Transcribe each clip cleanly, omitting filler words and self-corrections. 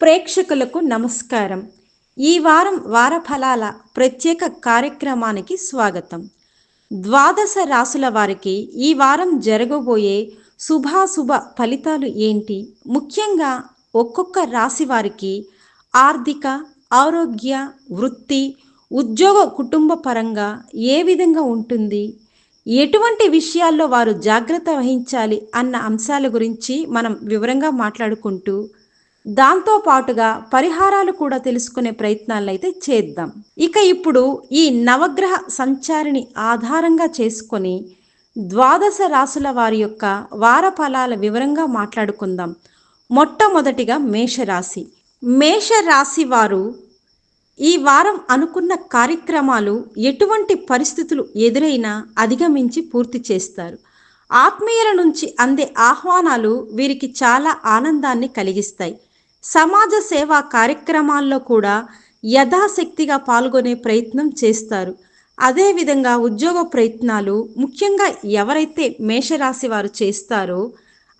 ప్రేక్షకులకు నమస్కారం. ఈ వారం వారఫలాల ప్రత్యేక కార్యక్రమానికి స్వాగతం. ద్వాదశ రాసుల వారికి ఈ వారం జరగబోయే శుభాశుభ ఫలితాలు ఏంటి? ముఖ్యంగా ఒక్కొక్క రాశి వారికి ఆర్థిక, ఆరోగ్య, వృత్తి, ఉద్యోగ, కుటుంబ పరంగా ఏ విధంగా ఉంటుంది? ఎటువంటి విషయాల్లో వారు జాగ్రత్త వహించాలి అన్న అంశాల గురించి మనం వివరంగా మాట్లాడుకుంటూ దాంతో పాటుగా పరిహారాలు కూడా తెలుసుకునే ప్రయత్నాలు అయితే చేద్దాం. ఇక ఇప్పుడు ఈ నవగ్రహ సంచారిని ఆధారంగా చేసుకొని ద్వాదశ రాసుల వారి యొక్క వార ఫలాల వివరంగా మాట్లాడుకుందాం. మొట్టమొదటిగా మేషరాశి. మేషరాశి వారు ఈ వారం అనుకున్న కార్యక్రమాలు ఎటువంటి పరిస్థితులు ఎదురైనా అధిగమించి పూర్తి చేస్తారు. ఆత్మీయుల నుంచి అందే ఆహ్వానాలు వీరికి చాలా ఆనందాన్ని కలిగిస్తాయి. సమాజ సేవా కార్యక్రమాల్లో కూడా యథాశక్తిగా పాల్గొనే ప్రయత్నం చేస్తారు. అదేవిధంగా ఉద్యోగ ప్రయత్నాలు ముఖ్యంగా ఎవరైతే మేషరాశి వారు చేస్తారో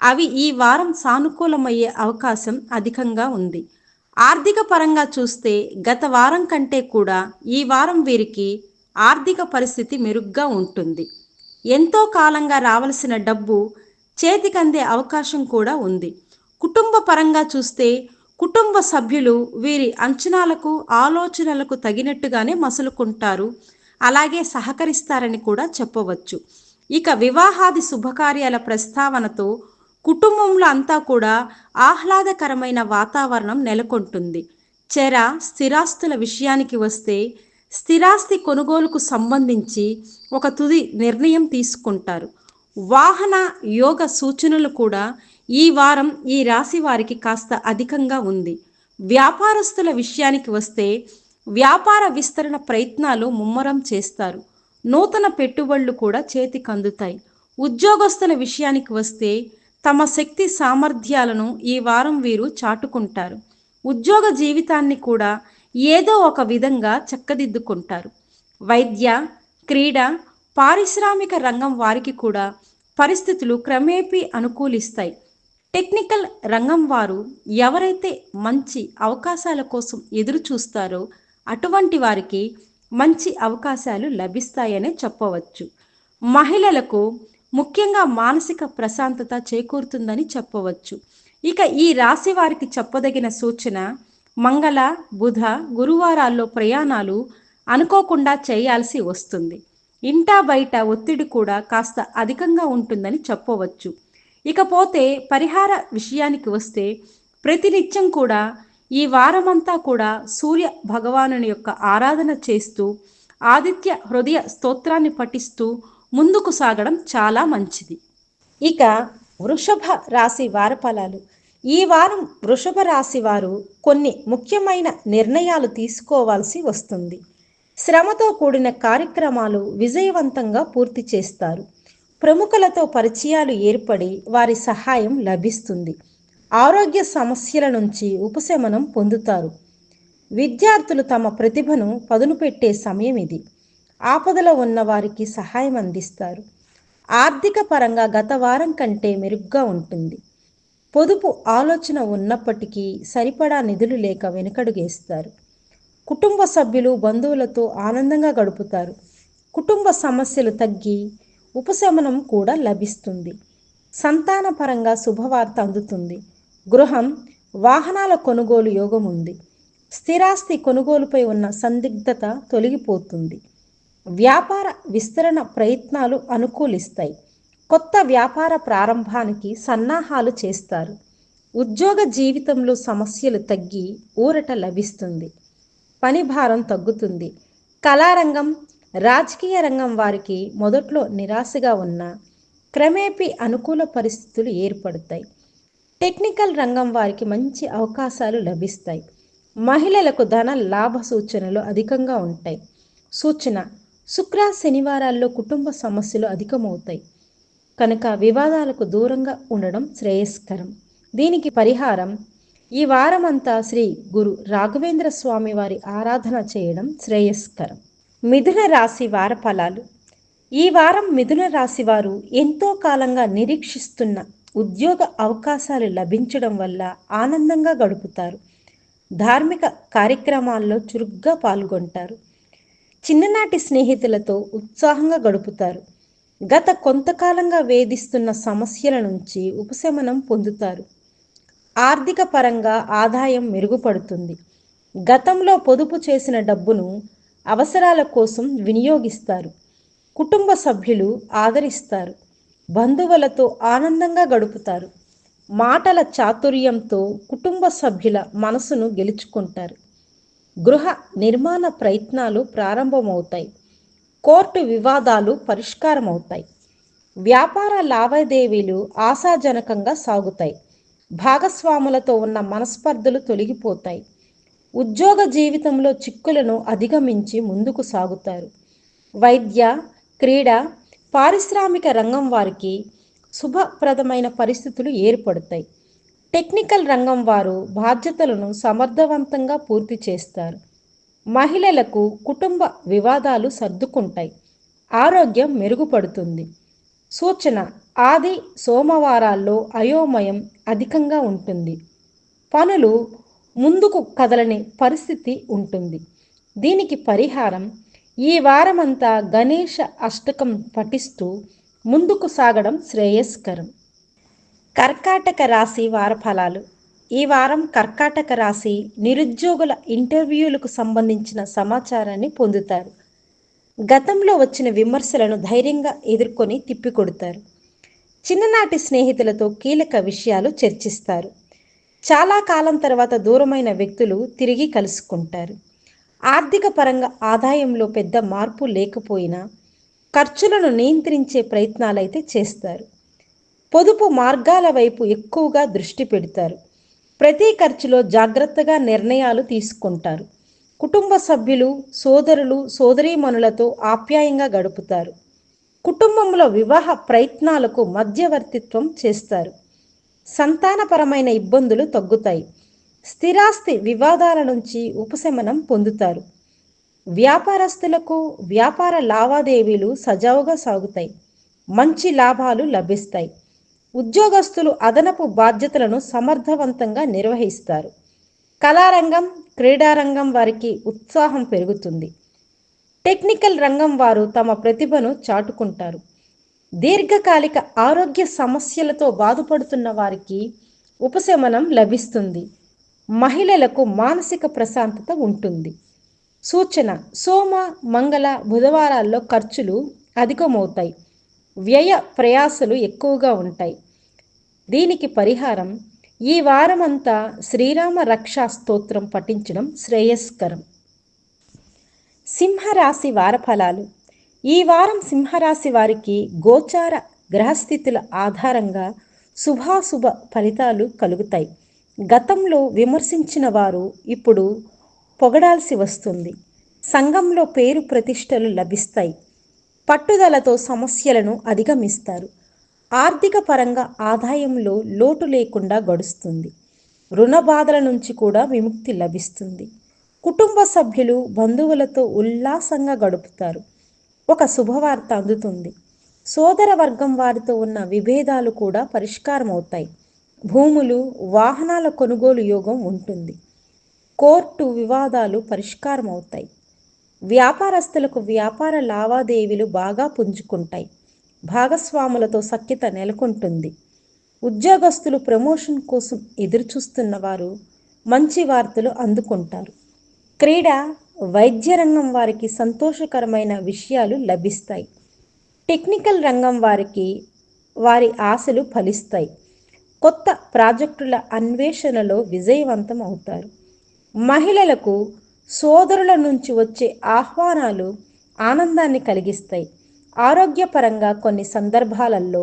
అవి ఈ వారం సానుకూలమయ్యే అవకాశం అధికంగా ఉంది. ఆర్థిక పరంగా చూస్తే గత వారం కంటే కూడా ఈ వారం వీరికి ఆర్థిక పరిస్థితి మెరుగ్గా ఉంటుంది. ఎంతో కాలంగా రావలసిన డబ్బు చేతికందే అవకాశం కూడా ఉంది. కుటుంబ పరంగా చూస్తే కుటుంబ సభ్యులు వీరి అంచనాలకు, ఆలోచనలకు తగినట్టుగానే మసులుకుంటారు, అలాగే సహకరిస్తారని కూడా చెప్పవచ్చు. ఇక వివాహాది శుభకార్యాల ప్రస్తావనతో కుటుంబంలో అంతా కూడా ఆహ్లాదకరమైన వాతావరణం నెలకొంటుంది. స్థిరాస్తుల విషయానికి వస్తే స్థిరాస్తి కొనుగోలుకు సంబంధించి ఒక తుది నిర్ణయం తీసుకుంటారు. వాహన యోగ సూచనలు కూడా ఈ వారం ఈ రాశి వారికి కాస్త అధికంగా ఉంది. వ్యాపారస్తుల విషయానికి వస్తే వ్యాపార విస్తరణ ప్రయత్నాలు ముమ్మరం చేస్తారు. నూతన పెట్టుబడులు కూడా చేతికి అందుతాయి. ఉద్యోగస్తుల విషయానికి వస్తే తమ శక్తి సామర్థ్యాలను ఈ వారం వీరు చాటుకుంటారు. ఉద్యోగ జీవితాన్ని కూడా ఏదో ఒక విధంగా చక్కదిద్దుకుంటారు. వైద్య, క్రీడ, పారిశ్రామిక రంగం వారికి కూడా పరిస్థితులు క్రమేపీ అనుకూలిస్తాయి. టెక్నికల్ రంగం వారు ఎవరైతే మంచి అవకాశాల కోసం ఎదురు చూస్తారో అటువంటి వారికి మంచి అవకాశాలు లభిస్తాయనే చెప్పవచ్చు. మహిళలకు ముఖ్యంగా మానసిక ప్రశాంతత చేకూరుతుందని చెప్పవచ్చు. ఇక ఈ రాశి వారికి చెప్పదగిన సూచన మంగళ, బుధ, గురువారాల్లో ప్రయాణాలు అనుకోకుండా చేయాల్సి వస్తుంది. ఇంటా బయట ఒత్తిడి కూడా కాస్త అధికంగా ఉంటుందని చెప్పవచ్చు. ఇకపోతే పరిహార విషయానికి వస్తే ప్రతినిత్యం కూడా ఈ వారమంతా కూడా సూర్య భగవానుని యొక్క ఆరాధన చేస్తూ ఆదిత్య హృదయ స్తోత్రాన్ని పఠిస్తూ ముందుకు సాగడం చాలా మంచిది. ఇక వృషభ రాశి వారఫలాలు. ఈ వారం వృషభ రాశి వారు కొన్ని ముఖ్యమైన నిర్ణయాలు తీసుకోవాల్సి వస్తుంది. శ్రమతో కూడిన కార్యక్రమాలు విజయవంతంగా పూర్తి చేస్తారు. ప్రముఖులతో పరిచయాలు ఏర్పడి వారి సహాయం లభిస్తుంది. ఆరోగ్య సమస్యల నుంచి ఉపశమనం పొందుతారు. విద్యార్థులు తమ ప్రతిభను పదును పెట్టే సమయం ఇది. ఆపదలో ఉన్న వారికి సహాయం అందిస్తారు. ఆర్థిక పరంగా గత వారం కంటే మెరుగ్గా ఉంటుంది. పొదుపు ఆలోచన ఉన్నప్పటికీ సరిపడా నిధులు లేక వెనుకడుగేస్తారు. కుటుంబ సభ్యులు బంధువులతో ఆనందంగా గడుపుతారు. కుటుంబ సమస్యలు తగ్గి ఉపశమనం కూడా లభిస్తుంది. సంతాన పరంగా శుభవార్త అందుతుంది. గృహం, వాహనాల కొనుగోలు యోగం ఉంది. స్థిరాస్తి కొనుగోలుపై ఉన్న సందిగ్ధత తొలగిపోతుంది. వ్యాపార విస్తరణ ప్రయత్నాలు అనుకూలిస్తాయి. కొత్త వ్యాపార ప్రారంభానికి సన్నాహాలు చేస్తారు. ఉద్యోగ జీవితంలో సమస్యలు తగ్గి ఊరట లభిస్తుంది. పని భారం తగ్గుతుంది. కళారంగం, రాజకీయ రంగం వారికి మొదట్లో నిరాశగా ఉన్న క్రమేపీ అనుకూల పరిస్థితులు ఏర్పడతాయి. టెక్నికల్ రంగం వారికి మంచి అవకాశాలు లభిస్తాయి. మహిళలకు ధన లాభ సూచనలు అధికంగా ఉంటాయి. సూచన: శుక్ర శనివారాల్లో కుటుంబ సమస్యలు అధికమవుతాయి కనుక వివాదాలకు దూరంగా ఉండడం శ్రేయస్కరం. దీనికి పరిహారం: ఈ వారమంతా శ్రీ గురు రాఘవేంద్ర స్వామి వారి ఆరాధన చేయడం శ్రేయస్కరం. మిథున రాశి వార ఫలాలు. ఈ వారం మిథున రాశి వారు ఎంతో కాలంగా నిరీక్షిస్తున్న ఉద్యోగ అవకాశాలు లభించడం వల్ల ఆనందంగా గడుపుతారు. ధార్మిక కార్యక్రమాల్లో చురుగ్గా పాల్గొంటారు. చిన్ననాటి స్నేహితులతో ఉత్సాహంగా గడుపుతారు. గత కొంతకాలంగా వేధిస్తున్న సమస్యల నుంచి ఉపశమనం పొందుతారు. ఆర్థిక పరంగా ఆదాయం మెరుగుపడుతుంది. గతంలో పొదుపు చేసిన డబ్బును అవసరాల కోసం వినియోగిస్తారు. కుటుంబ సభ్యులు ఆదరిస్తారు. బంధువులతో ఆనందంగా గడుపుతారు. మాటల చాతుర్యంతో కుటుంబ సభ్యుల మనసును గెలుచుకుంటారు. గృహ నిర్మాణ ప్రయత్నాలు ప్రారంభమవుతాయి. కోర్టు వివాదాలు పరిష్కారమవుతాయి. వ్యాపార లావాదేవీలు ఆశాజనకంగా సాగుతాయి. భాగస్వాములతో ఉన్న మనస్పర్ధలు తొలగిపోతాయి. ఉద్యోగ జీవితంలో చిక్కులను అధిగమించి ముందుకు సాగుతారు. వైద్య, క్రీడా, పారిశ్రామిక రంగం వారికి శుభప్రదమైన పరిస్థితులు ఏర్పడతాయి. టెక్నికల్ రంగం వారు బాధ్యతలను సమర్థవంతంగా పూర్తి చేస్తారు. మహిళలకు కుటుంబ వివాదాలు సర్దుకుంటాయి. ఆరోగ్యం మెరుగుపడుతుంది. సూచన: ఆది సోమవారాల్లో అయోమయం అధికంగా ఉంటుంది. పనులు ముందుకు కదలని పరిస్థితి ఉంటుంది. దీనికి పరిహారం: ఈ వారమంతా గణేష అష్టకం పఠిస్తూ ముందుకు సాగడం శ్రేయస్కరం. కర్కాటక రాశి వారఫలాలు. ఈ వారం కర్కాటక రాశి నిరుద్యోగుల ఇంటర్వ్యూలకు సంబంధించిన సమాచారాన్ని పొందుతారు. గతంలో వచ్చిన విమర్శలను ధైర్యంగా ఎదుర్కొని తిప్పికొడతారు. చిన్ననాటి స్నేహితులతో కీలక విషయాలు చర్చిస్తారు. చాలా కాలం తర్వాత దూరమైన వ్యక్తులు తిరిగి కలుసుకుంటారు. ఆర్థిక పరంగా ఆదాయంలో పెద్ద మార్పు లేకపోయినా ఖర్చులను నియంత్రించే ప్రయత్నాలైతే చేస్తారు. పొదుపు మార్గాల వైపు ఎక్కువగా దృష్టి పెడతారు. ప్రతి ఖర్చులో జాగ్రత్తగా నిర్ణయాలు తీసుకుంటారు. కుటుంబ సభ్యులు, సోదరులు, సోదరీమణులతో ఆప్యాయంగా గడుపుతారు. కుటుంబంలో వివాహ ప్రయత్నాలకు మధ్యవర్తిత్వం చేస్తారు. సంతానపరమైన ఇబ్బందులు తగ్గుతాయి. స్థిరాస్తి వివాదాల నుంచి ఉపశమనం పొందుతారు. వ్యాపారస్తులకు వ్యాపార లావాదేవీలు సజావుగా సాగుతాయి. మంచి లాభాలు లభిస్తాయి. ఉద్యోగస్తులు అదనపు బాధ్యతలను సమర్థవంతంగా నిర్వహిస్తారు. కళారంగం, క్రీడారంగం వారికి ఉత్సాహం పెరుగుతుంది. టెక్నికల్ రంగం వారు తమ ప్రతిభను చాటుకుంటారు. దీర్ఘకాలిక ఆరోగ్య సమస్యలతో బాధపడుతున్న వారికి ఉపశమనం లభిస్తుంది. మహిళలకు మానసిక ప్రశాంతత ఉంటుంది. సూచన: సోమ, మంగళ, బుధవారాల్లో ఖర్చులు అధికమవుతాయి. వ్యయ ప్రయాసలు ఎక్కువగా ఉంటాయి. దీనికి పరిహారం: ఈ వారమంతా శ్రీరామ రక్షా స్తోత్రం పఠించడం శ్రేయస్కరం. సింహరాశి వారఫలాలు. ఈ వారం సింహరాశి వారికి గోచార గ్రహస్థితుల ఆధారంగా శుభాశుభ ఫలితాలు కలుగుతాయి. గతంలో విమర్శించిన వారు ఇప్పుడు పొగడాల్సి వస్తుంది. సంఘంలో పేరు ప్రతిష్టలు లభిస్తాయి. పట్టుదలతో సమస్యలను అధిగమిస్తారు. ఆర్థిక పరంగా ఆదాయంలో లోటు లేకుండా గడుస్తుంది. రుణ బాధల నుంచి కూడా విముక్తి లభిస్తుంది. కుటుంబ సభ్యులు, బంధువులతో ఉల్లాసంగా గడుపుతారు. ఒక శుభవార్త అందుతుంది. సోదర వర్గం వారితో ఉన్న విభేదాలు కూడా పరిష్కారం అవుతాయి. భూములు, వాహనాల కొనుగోలు యోగం ఉంటుంది. కోర్టు వివాదాలు పరిష్కారం అవుతాయి. వ్యాపారస్తులకు వ్యాపార లావాదేవీలు బాగా పుంజుకుంటాయి. భాగస్వాములతో సఖ్యత నెలకొంటుంది. ఉద్యోగస్తులు ప్రమోషన్ కోసం ఎదురుచూస్తున్న వారు మంచి వార్తలు అందుకుంటారు. క్రీడా, వైద్య రంగం వారికి సంతోషకరమైన విషయాలు లభిస్తాయి. టెక్నికల్ రంగం వారికి వారి ఆశలు ఫలిస్తాయి. కొత్త ప్రాజెక్టుల అన్వేషణలో విజయవంతం అవుతారు. మహిళలకు సోదరుల నుంచి వచ్చే ఆహ్వానాలు ఆనందాన్ని కలిగిస్తాయి. ఆరోగ్యపరంగా కొన్ని సందర్భాలలో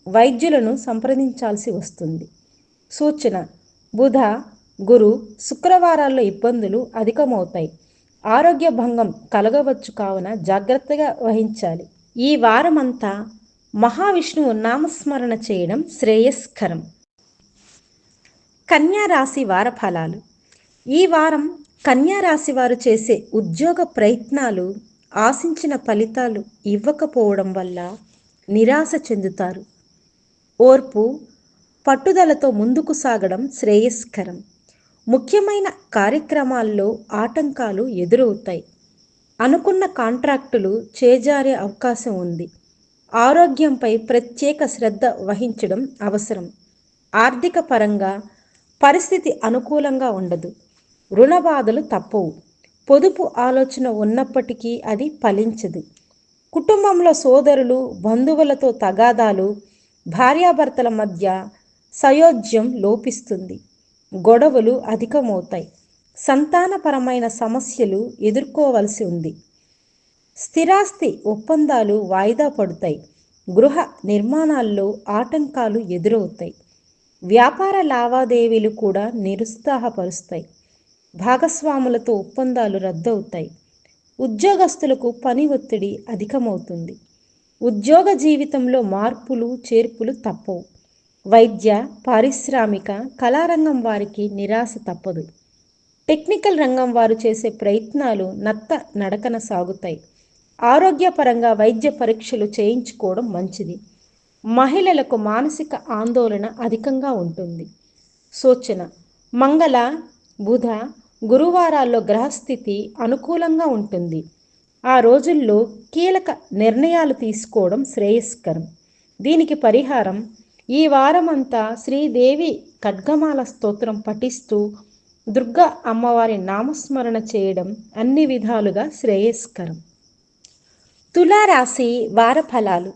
వైద్యులను సంప్రదించాల్సి వస్తుంది. సూచన: బుధ, గురు, శుక్రవారాల్లో ఇబ్బందులు అధికమవుతాయి. ఆరోగ్య భంగం కలగవచ్చు కావున జాగ్రత్తగా వహించాలి. ఈ వారమంతా మహావిష్ణువు నామస్మరణ చేయడం శ్రేయస్కరం. కన్యా రాశి వారఫలాలు. ఈ వారం కన్యా రాశి వారు చేసే ఉద్యోగ ప్రయత్నాలు ఆశించిన ఫలితాలు ఇవ్వకపోవడం వల్ల నిరాశ చెందుతారు. ఓర్పు, పట్టుదలతో ముందుకు సాగడం శ్రేయస్కరం. ముఖ్యమైన కార్యక్రమాల్లో ఆటంకాలు ఎదురవుతాయి. అనుకున్న కాంట్రాక్టులు చేజారే అవకాశం ఉంది. ఆరోగ్యంపై ప్రత్యేక శ్రద్ధ వహించడం అవసరం. ఆర్థిక పరంగా పరిస్థితి అనుకూలంగా ఉండదు. రుణ బాధలు తప్పవు. పొదుపు ఆలోచన ఉన్నప్పటికీ అది ఫలించదు. కుటుంబంలో సోదరులు, బంధువులతో తగాదాలు, భార్యాభర్తల మధ్య సయోధ్యం లోపిస్తుంది. గొడవలు అధికమవుతాయి. సంతానపరమైన సమస్యలు ఎదుర్కోవలసి ఉంది. స్థిరాస్తి ఒప్పందాలు వాయిదా పడతాయి. గృహ నిర్మాణాల్లో ఆటంకాలు ఎదురవుతాయి. వ్యాపార లావాదేవీలు కూడా నిరుత్సాహపరుస్తాయి. భాగస్వాములతో ఒప్పందాలు రద్దవుతాయి. ఉద్యోగస్తులకు పని ఒత్తిడి అధికమవుతుంది. ఉద్యోగ జీవితంలో మార్పులు చేర్పులు తప్పవు. వైద్య, పారిశ్రామిక, కళారంగం వారికి నిరాశ తప్పదు. టెక్నికల్ రంగం వారు చేసే ప్రయత్నాలు నత్త నడకన సాగుతాయి. ఆరోగ్యపరంగా వైద్య పరీక్షలు చేయించుకోవడం మంచిది. మహిళలకు మానసిక ఆందోళన అధికంగా ఉంటుంది. సూచన: మంగళ, బుధ, గురువారాల్లో గ్రహస్థితి అనుకూలంగా ఉంటుంది. ఆ రోజుల్లో కీలక నిర్ణయాలు తీసుకోవడం శ్రేయస్కరం. దీనికి పరిహారం: ఈ వారమంతా శ్రీదేవి ఖడ్గమాల స్తోత్రం పఠిస్తూ దుర్గా అమ్మవారి నామస్మరణ చేయడం అన్ని విధాలుగా శ్రేయస్కరం. తులారాశి వార ఫలాలు.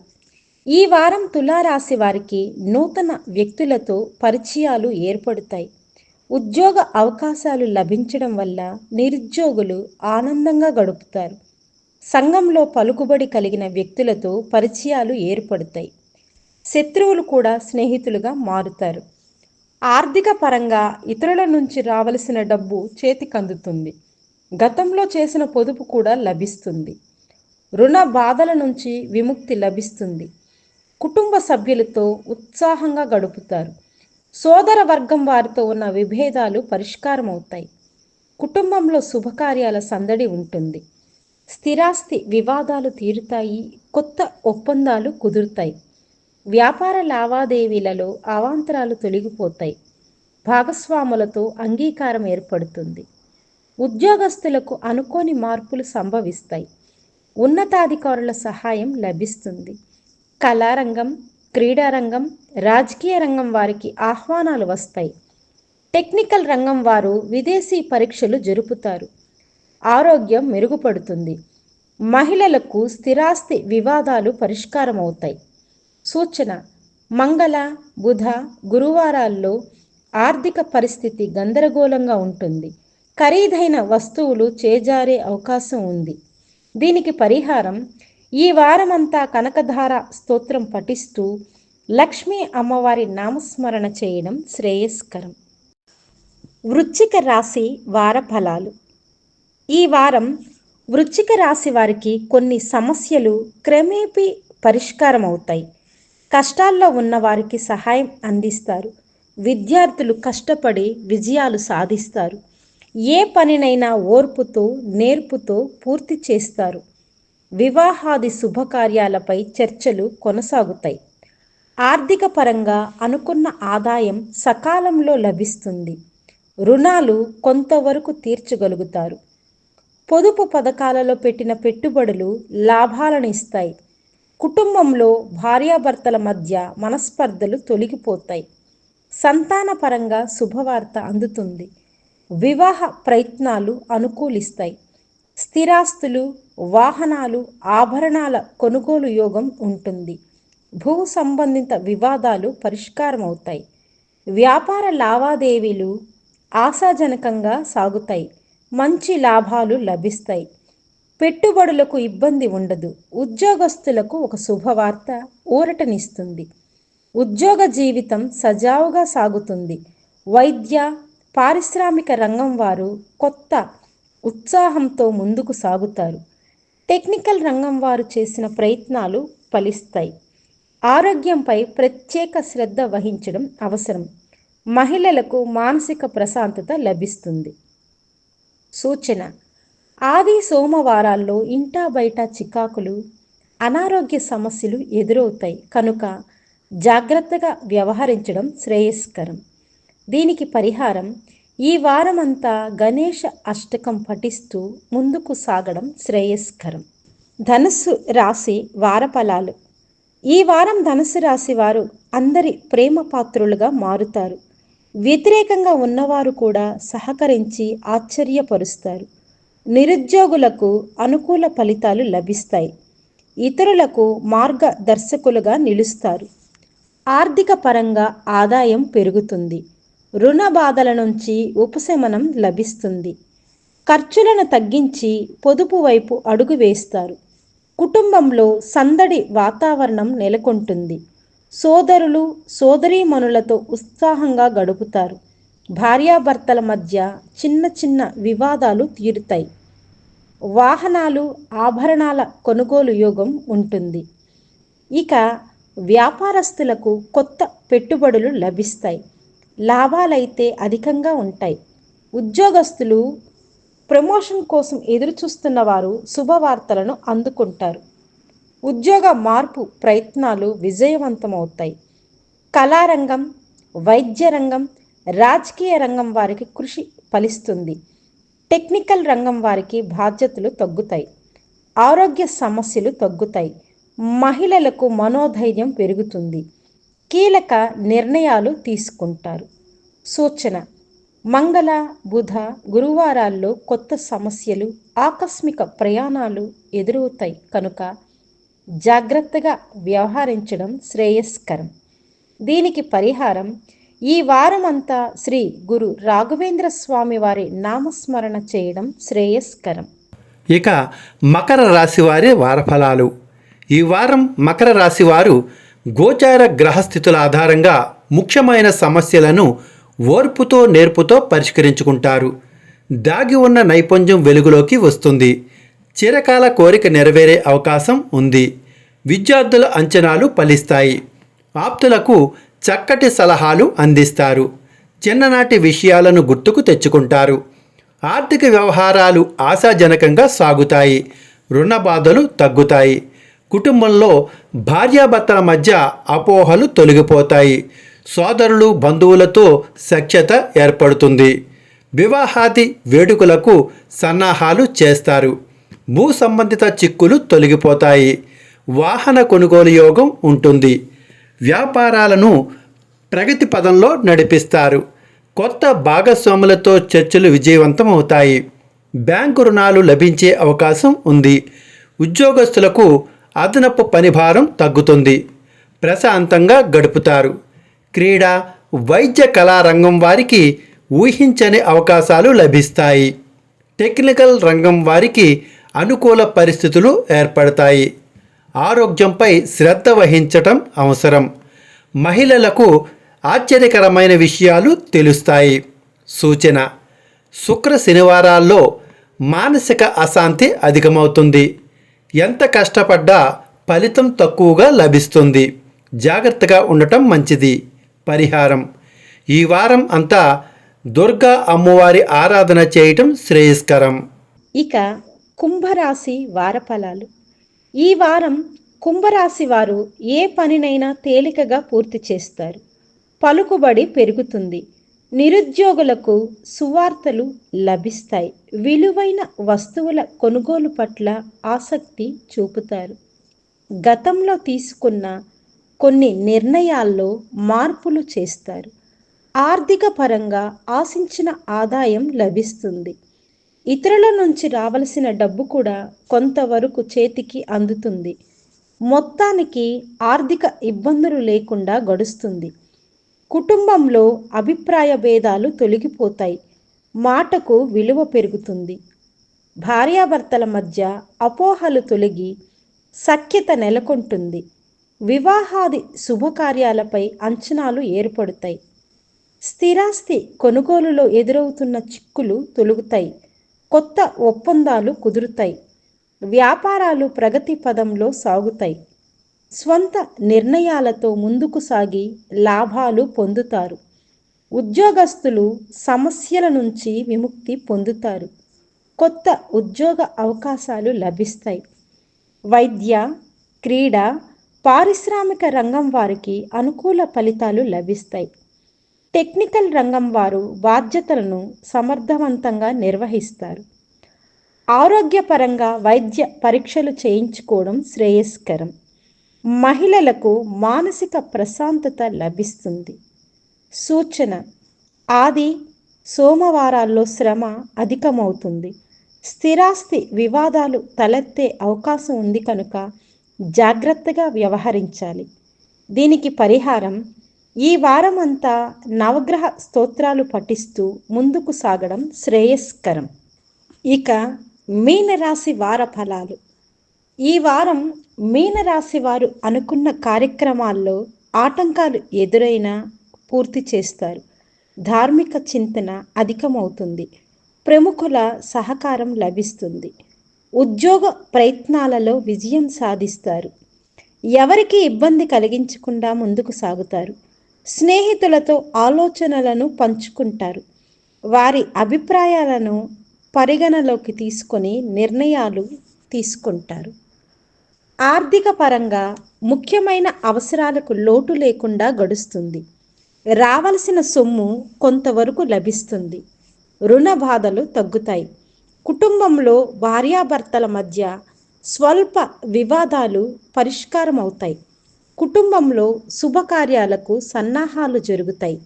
ఈ వారం తులారాశి వారికి నూతన వ్యక్తులతో పరిచయాలు ఏర్పడతాయి. ఉద్యోగ అవకాశాలు లభించడం వల్ల నిరుద్యోగులు ఆనందంగా గడుపుతారు. సంఘంలో పలుకుబడి కలిగిన వ్యక్తులతో పరిచయాలు ఏర్పడతాయి. శత్రువులు కూడా స్నేహితులుగా మారుతారు. ఆర్థిక పరంగా ఇతరుల నుంచి రావలసిన డబ్బు చేతికందుతుంది. గతంలో చేసిన పొదుపు కూడా లభిస్తుంది. రుణ బాధల నుంచి విముక్తి లభిస్తుంది. కుటుంబ సభ్యులతో ఉత్సాహంగా గడుపుతారు. సోదర వర్గం వారితో ఉన్న విభేదాలు పరిష్కారం అవుతాయి. కుటుంబంలో శుభకార్యాల సందడి ఉంటుంది. స్థిరాస్తి వివాదాలు తీరుతాయి. కొత్త ఒప్పందాలు కుదురుతాయి. వ్యాపార లావాదేవీలలో అవాంతరాలు తొలగిపోతాయి. భాగస్వాములతో అంగీకారం ఏర్పడుతుంది. ఉద్యోగస్తులకు అనుకోని మార్పులు సంభవిస్తాయి. ఉన్నతాధికారుల సహాయం లభిస్తుంది. కళారంగం, క్రీడారంగం, రాజకీయ రంగం వారికి ఆహ్వానాలు వస్తాయి. టెక్నికల్ రంగం వారు విదేశీ పరీక్షలు జరుపుతారు. ఆరోగ్యం మెరుగుపడుతుంది. మహిళలకు స్థిరాస్తి వివాదాలు పరిష్కారం అవుతాయి. సూచన: మంగళ, బుధ, గురువారాల్లో ఆర్థిక పరిస్థితి గందరగోళంగా ఉంటుంది. ఖరీదైన వస్తువులు చేజారే అవకాశం ఉంది. దీనికి పరిహారం: ఈ వారమంతా కనకధార స్తోత్రం పఠిస్తూ లక్ష్మీ అమ్మవారి నామస్మరణ చేయడం శ్రేయస్కరం. వృశ్చిక రాశి వార ఫలాలు. ఈ వారం వృశ్చిక రాశి వారికి కొన్ని సమస్యలు క్రమేపీ పరిష్కారం అవుతాయి. కష్టాల్లో ఉన్న వారికి సహాయం అందిస్తారు. విద్యార్థులు కష్టపడి విజయాలు సాధిస్తారు. ఏ పనినైనా ఓర్పుతో, నేర్పుతో పూర్తి చేస్తారు. వివాహాది శుభకార్యాలపై చర్చలు కొనసాగుతాయి. ఆర్థిక పరంగా అనుకున్న ఆదాయం సకాలంలో లభిస్తుంది. రుణాలు కొంతవరకు తీర్చగలుగుతారు. పొదుపు పథకాలలో పెట్టిన పెట్టుబడులు లాభాలను ఇస్తాయి. కుటుంబంలో భార్యాభర్తల మధ్య మనస్పర్ధలు తొలగిపోతాయి. సంతానపరంగా శుభవార్త అందుతుంది. వివాహ ప్రయత్నాలు అనుకూలిస్తాయి. స్థిరాస్తులు, వాహనాలు, ఆభరణాల కొనుగోలు యోగం ఉంటుంది. భూ సంబంధిత వివాదాలు పరిష్కారం అవుతాయి. వ్యాపార లావాదేవీలు ఆశాజనకంగా సాగుతాయి. మంచి లాభాలు లభిస్తాయి. పెట్టుబడులకు ఇబ్బంది ఉండదు. ఉద్యోగస్తులకు ఒక శుభవార్త ఊరటనిస్తుంది. ఉద్యోగ జీవితం సజావుగా సాగుతుంది. వైద్య, పారిశ్రామిక రంగం వారు కొత్త ఉత్సాహంతో ముందుకు సాగుతారు. టెక్నికల్ రంగం వారు చేసిన ప్రయత్నాలు ఫలిస్తాయి. ఆరోగ్యంపై ప్రత్యేక శ్రద్ధ వహించడం అవసరం. మహిళలకు మానసిక ప్రశాంతత లభిస్తుంది. సూచన: ఆది సోమవారాల్లో ఇంటా బయట చికాకులు, అనారోగ్య సమస్యలు ఎదురవుతాయి కనుక జాగ్రత్తగా వ్యవహరించడం శ్రేయస్కరం. దీనికి పరిహారం: ఈ వారమంతా గణేష అష్టకం పఠిస్తూ ముందుకు సాగడం శ్రేయస్కరం. ధనుస్సు రాశి వారఫలాలు. ఈ వారం ధనుసు రాశి వారు అందరి ప్రేమ పాత్రులుగా మారుతారు. వ్యతిరేకంగా ఉన్నవారు కూడా సహకరించి ఆశ్చర్యపరుస్తారు. నిరుద్యోగులకు అనుకూల ఫలితాలు లభిస్తాయి. ఇతరులకు మార్గదర్శకులుగా నిలుస్తారు. ఆర్థిక పరంగా ఆదాయం పెరుగుతుంది. రుణ బాధల నుంచి ఉపశమనం లభిస్తుంది. ఖర్చులను తగ్గించి పొదుపు వైపు అడుగు వేస్తారు. కుటుంబంలో సందడి వాతావరణం నెలకొంటుంది. సోదరులు సోదరీమణులతో ఉత్సాహంగా గడుపుతారు. భార్యాభర్తల మధ్య చిన్న చిన్న వివాదాలు తీరుతాయి. వాహనాలు ఆభరణాల కొనుగోలు యోగం ఉంటుంది. ఇక వ్యాపారస్తులకు కొత్త పెట్టుబడులు లభిస్తాయి. లాభాలైతే అధికంగా ఉంటాయి. ఉద్యోగస్తులు ప్రమోషన్ కోసం ఎదురుచూస్తున్న వారు శుభవార్తలను అందుకుంటారు. ఉద్యోగ మార్పు ప్రయత్నాలు విజయవంతమవుతాయి. కళారంగం, వైద్య రంగం, రాజకీయ రంగం వారికి కృషి ఫలిస్తుంది. టెక్నికల్ రంగం వారికి బాధ్యతలు తగ్గుతాయి. ఆరోగ్య సమస్యలు తగ్గుతాయి. మహిళలకు మనోధైర్యం పెరుగుతుంది. కీలక నిర్ణయాలు తీసుకుంటారు. సూచన: మంగళ, బుధ, గురువారాల్లో కొత్త సమస్యలు, ఆకస్మిక ప్రయాణాలు ఎదురవుతాయి కనుక జాగ్రత్తగా వ్యవహరించడం శ్రేయస్కరం. దీనికి పరిహారం: ఈ వారమంతా శ్రీ గురు రాఘవేంద్ర స్వామి వారి నామస్మరణ చేయడం శ్రేయస్కరం. ఇక మకర రాశి వారి వారఫలాలు. ఈ వారం మకర రాశి వారు గోచార గ్రహస్థితుల ఆధారంగా ముఖ్యమైన సమస్యలను ఓర్పుతో నేర్పుతో పరిష్కరించుకుంటారు. దాగి ఉన్న నైపుణ్యం వెలుగులోకి వస్తుంది. చిరకాల కోరిక నెరవేరే అవకాశం ఉంది. విద్యార్థుల అంచనాలు ఫలిస్తాయి. ఆప్తులకు చక్కటి సలహాలు అందిస్తారు. చిన్ననాటి విషయాలను గుర్తుకు తెచ్చుకుంటారు. ఆర్థిక వ్యవహారాలు ఆశాజనకంగా సాగుతాయి. రుణ బాధలు తగ్గుతాయి. కుటుంబంలో భార్యాభర్తల మధ్య అపోహలు తొలగిపోతాయి. సోదరులు బంధువులతో సఖ్యత ఏర్పడుతుంది. వివాహాది వేడుకలకు సన్నాహాలు చేస్తారు. భూ సంబంధిత చిక్కులు తొలగిపోతాయి. వాహన కొనుగోలు యోగం ఉంటుంది. వ్యాపారాలను ప్రగతి పదంలో నడిపిస్తారు. కొత్త భాగస్వాములతో చర్చలు విజయవంతం అవుతాయి. బ్యాంకు రుణాలు లభించే అవకాశం ఉంది. ఉద్యోగస్తులకు అదనపు పనిభారం తగ్గుతుంది. ప్రశాంతంగా గడుపుతారు. క్రీడా, వైద్య కళారంగం వారికి ఊహించని అవకాశాలు లభిస్తాయి. టెక్నికల్ రంగం వారికి అనుకూల పరిస్థితులు ఏర్పడతాయి. ఆరోగ్యంపై శ్రద్ధ వహించటం అవసరం. మహిళలకు ఆశ్చర్యకరమైన విషయాలు తెలుస్తాయి. సూచన: శుక్ర శనివారాల్లో మానసిక అశాంతి అధికమవుతుంది. ఎంత కష్టపడ్డా ఫలితం తక్కువగా లభిస్తుంది. జాగ్రత్తగా ఉండటం మంచిది. పరిహారం: ఈ వారం అంతా దుర్గా అమ్మవారి ఆరాధన చేయటం శ్రేయస్కరం. ఇక కుంభరాశి వారఫలాలు. ఈ వారం కుంభరాశి వారు ఏ పనినైనా తేలికగా పూర్తి చేస్తారు. పలుకుబడి పెరుగుతుంది. నిరుద్యోగులకు సువార్తలు లభిస్తాయి. విలువైన వస్తువుల కొనుగోలు పట్ల ఆసక్తి చూపుతారు. గతంలో తీసుకున్న కొన్ని నిర్ణయాల్లో మార్పులు చేస్తారు. ఆర్థిక పరంగా ఆశించిన ఆదాయం లభిస్తుంది. ఇతరుల నుంచి రావలసిన డబ్బు కూడా కొంతవరకు చేతికి అందుతుంది. మొత్తానికి ఆర్థిక ఇబ్బందులు లేకుండా గడుస్తుంది. కుటుంబంలో అభిప్రాయ భేదాలు తొలగిపోతాయి. మాటకు విలువ పెరుగుతుంది. భార్యాభర్తల మధ్య అపోహలు తొలగి సఖ్యత నెలకొంటుంది. వివాహాది శుభకార్యాలపై అంచనాలు ఏర్పడతాయి. స్థిరాస్తి కొనుగోలులో ఎదురవుతున్న చిక్కులు తొలగుతాయి. కొత్త ఒప్పందాలు కుదురుతాయి. వ్యాపారాలు ప్రగతి పదంలో సాగుతాయి. స్వంత నిర్ణయాలతో ముందుకు సాగి లాభాలు పొందుతారు. ఉద్యోగస్తులు సమస్యల నుంచి విముక్తి పొందుతారు. కొత్త ఉద్యోగ అవకాశాలు లభిస్తాయి. వైద్య, క్రీడా, పారిశ్రామిక రంగం వారికి అనుకూల ఫలితాలు లభిస్తాయి. టెక్నికల్ రంగం వారు బాధ్యతలను సమర్థవంతంగా నిర్వహిస్తారు. ఆరోగ్యపరంగా వైద్య పరీక్షలు చేయించుకోవడం శ్రేయస్కరం. మహిళలకు మానసిక ప్రశాంతత లభిస్తుంది. సూచన: ఆది సోమవారాల్లో శ్రమ అధికమవుతుంది. స్థిరాస్తి వివాదాలు తలెత్తే అవకాశం ఉంది కనుక జాగ్రత్తగా వ్యవహరించాలి. దీనికి పరిహారం: ఈ వారం అంతా నవగ్రహ స్తోత్రాలు పఠిస్తూ ముందుకు సాగడం శ్రేయస్కరం. ఇక మీనరాశి వార ఫలాలు. ఈ వారం మీనరాశి వారు అనుకున్న కార్యక్రమాల్లో ఆటంకాలు ఎదురైనా పూర్తి చేస్తారు. ధార్మిక చింతన అధికమవుతుంది. ప్రముఖుల సహకారం లభిస్తుంది. ఉద్యోగ ప్రయత్నాలలో విజయం సాధిస్తారు. ఎవరికి ఇబ్బంది కలిగించకుండా ముందుకు సాగుతారు. స్నేహితులతో ఆలోచనలను పంచుకుంటారు. వారి అభిప్రాయాలను పరిగణలోకి తీసుకొని నిర్ణయాలు తీసుకుంటారు. ఆర్థిక పరంగా ముఖ్యమైన అవసరాలకు లోటు లేకుండా గడుస్తుంది. రావలసిన సొమ్ము కొంతవరకు లభిస్తుంది. రుణ బాధలు తగ్గుతాయి. కుటుంబంలో భార్యాభర్తల మధ్య స్వల్ప వివాదాలు పరిష్కారం అవుతాయి. కుటుంబంలో శుభకార్యాలకు సన్నాహాలు జరుగుతాయి.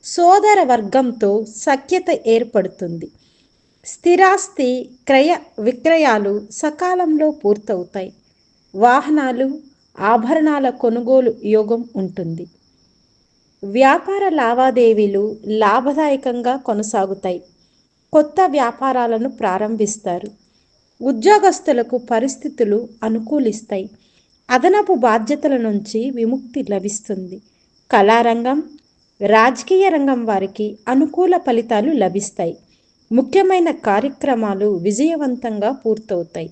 సోదర వర్గంతో సఖ్యత ఏర్పడుతుంది. స్థిరాస్తి క్రయ విక్రయాలు సకాలంలో పూర్తవుతాయి. వాహనాలు, ఆభరణాల కొనుగోలు యోగం ఉంటుంది. వ్యాపార లావాదేవీలు లాభదాయకంగా కొనసాగుతాయి. కొత్త వ్యాపారాలను ప్రారంభిస్తారు. ఉద్యోగస్తులకు పరిస్థితులు అనుకూలిస్తాయి. అదనపు బాధ్యతల నుంచి విముక్తి లభిస్తుంది. కళారంగం, రాజకీయ రంగం వారికి అనుకూల ఫలితాలు లభిస్తాయి. ముఖ్యమైన కార్యక్రమాలు విజయవంతంగా పూర్తవుతాయి.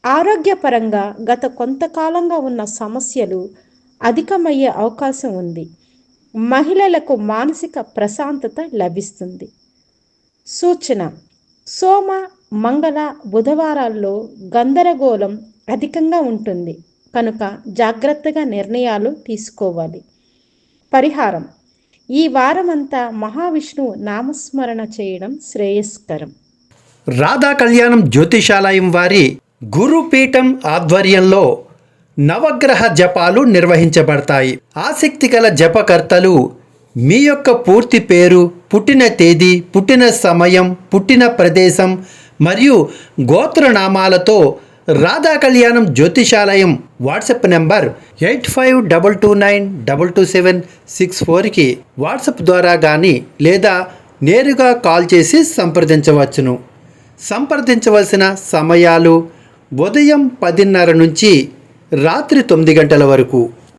ఆరోగ్యపరంగా గత కొంతకాలంగా ఉన్న సమస్యలు అధికమయ్యే అవకాశం ఉంది. మహిళలకు మానసిక ప్రశాంతత లభిస్తుంది. సూచన: సోమ, మంగళ, బుధవారాల్లో గందరగోళం అధికంగా ఉంటుంది కనుక జాగ్రత్తగా నిర్ణయాలు తీసుకోవాలి. పరిహారం: ఈ వారమంతా మహావిష్ణువు నామస్మరణ చేయడం శ్రేయస్కరం. రాధా కళ్యాణం జ్యోతిషాలయం వారి గురుపీఠం ఆధ్వర్యంలో నవగ్రహ జపాలు నిర్వహించబడతాయి. ఆసక్తి గల జపకర్తలు మీ యొక్క పూర్తి పేరు, పుట్టిన తేదీ, పుట్టిన సమయం, పుట్టిన ప్రదేశం మరియు గోత్రనామాలతో రాధా కళ్యాణం జ్యోతిషాలయం వాట్సాప్ నెంబర్ 8522922764కి వాట్సాప్ ద్వారా కానీ లేదా నేరుగా కాల్ చేసి సంప్రదించవచ్చును. సంప్రదించవలసిన సమయాలు: ఉదయం 10:30 నుంచి రాత్రి 9 గంటల వరకు.